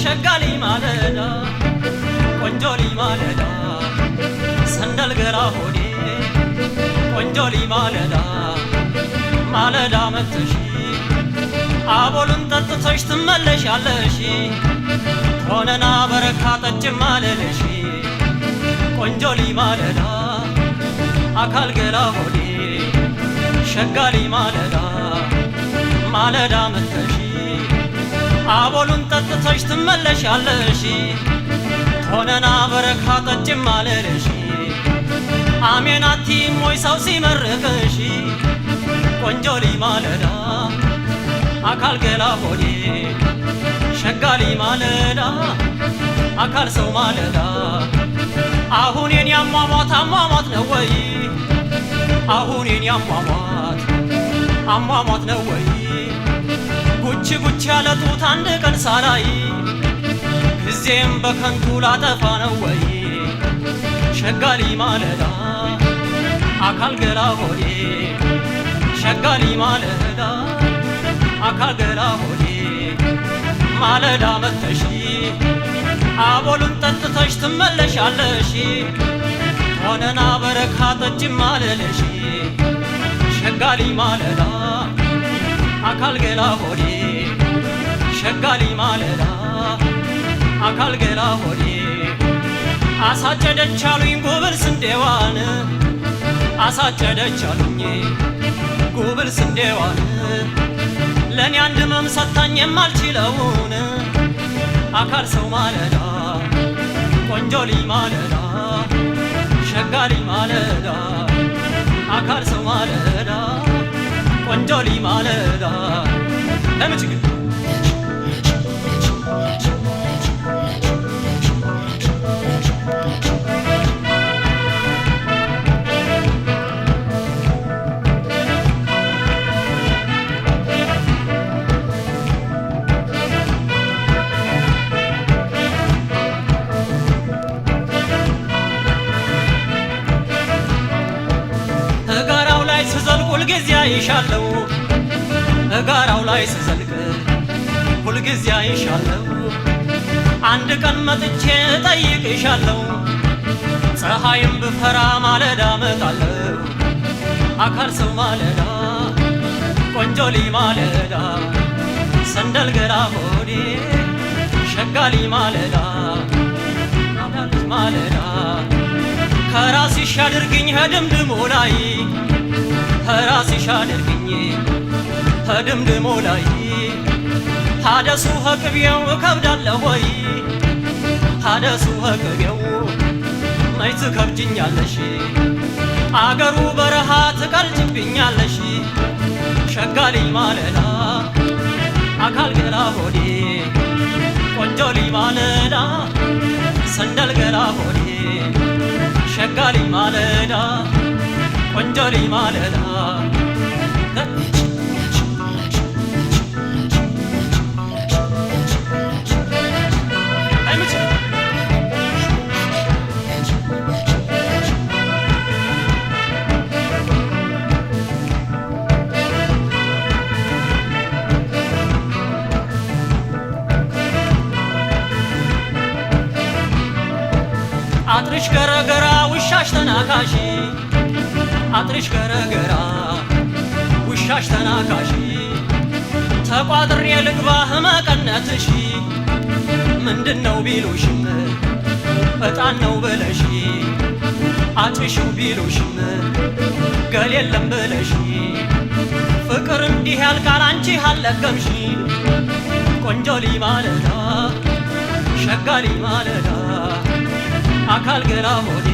ሸጋሊ ማለዳ ቆንጆሊ ማለዳ ሰንደል ገራ ሆዴ ቆንጆሊ ማለዳ ማለዳ መጥተሽ አቦሉን ጠጥተሽ ትመለሻለሽ ሆነና በረካ ጠጭም አለለሽ ቆንጆሊ ማለዳ አካል ገላ ሆዴ ሸጋሊ ማለዳ ማለዳ መጥተሽ አቦሉን ጠጥተሽ ትመለሻለሽ ሆነና በረካ ጠጭም አለለሽ አሜን አትይም ወይ ሰው ሲመርቅሽ ቆንጆሊ ማለዳ አካል ገላ ሆዴ ሸጋሊ ማለዳ አካል ሰው ማለዳ አሁን የኔ አሟሟት ነው ወይ አሁን የኔ አሟሟት ነው ወይ ጉች ያለ ጡት አንድ ቀን ሳላይ ጊዜም በከንቱ ላጠፋ ነው ወይ ሸጋሊ ማለዳ አካል ገላ ሆዴ ሸጋሊ ማለዳ አካል ገላ ሆዴ ማለዳ መጥተሽ አቦሉን ጠጥተሽ ትመለሻለሽ ሆነና በረካ ጠጭም አለለሽ ሸጋሊ ማለዳ አካል ገላ ሆዴ ሸጋሊ ማለዳ አካል ገላ ሆዴ አሳጨደች አሉኝ ጉብል ስንዴዋን አሳጨደች አሉኝ ጉብል ስንዴዋን ለኔ አንድ ህመም ሰታኝ የማልችለውን አካል ሰው ማለዳ ቆንጆሊ ማለዳ ሸጋሊ ማለዳ አካል ሰው ማለዳ ቆንጆሊ ማለዳ ለምችግ ሁልጊዜ አይሻለው ጋራው ላይ ስዘልቅ ሁልጊዜ አይሻለው አንድ ቀን መጥቼ ጠይቅሻለው ፀሐይም ብፈራ ማለዳ መጣለው አካል ሰው ማለዳ ቆንጆሊ ማለዳ ሰንደል ገራ ሆዴ ሸጋሊ ማለዳ ማለዳ ከራስሽ አድርግኝ ከድምድሞ ላይ ከራስሽ አድርግኝ ከድምድሞ ላይ ሀደሱ ከቅቤው ከብዳለሁ ወይ ሀደሱ ከቅቤው መች ትከብጅኛለሽ አገሩ በረሃ ትቀልጭብኛለሽ ሸጋሊ ማለዳ አካል ገላ ሆዴ ቆንጆሊ ማለዳ ሰንደል ገላ ሆዴ ሸጋሊ ማለዳ ቆንጆሊ ማለዳ አጥርሽ ገረገራ ውሻሽ ተናካሽ አጥርሽ ገረገራ ውሻሽ ተናካሽ ተቋጥሬ ልግባ መቀነትሽ ምንድነው ቢሉሽም እጣን ነው ብለሽ አጭሽው ቢሉሽም ገል የለም ብለሽ ፍቅር እንዲህ ያልቃል አንቺ አልለቀምሽ ቆንጆሊ ማለዳ ሸጋሊ ማለዳ አካል ገላ ሆዴ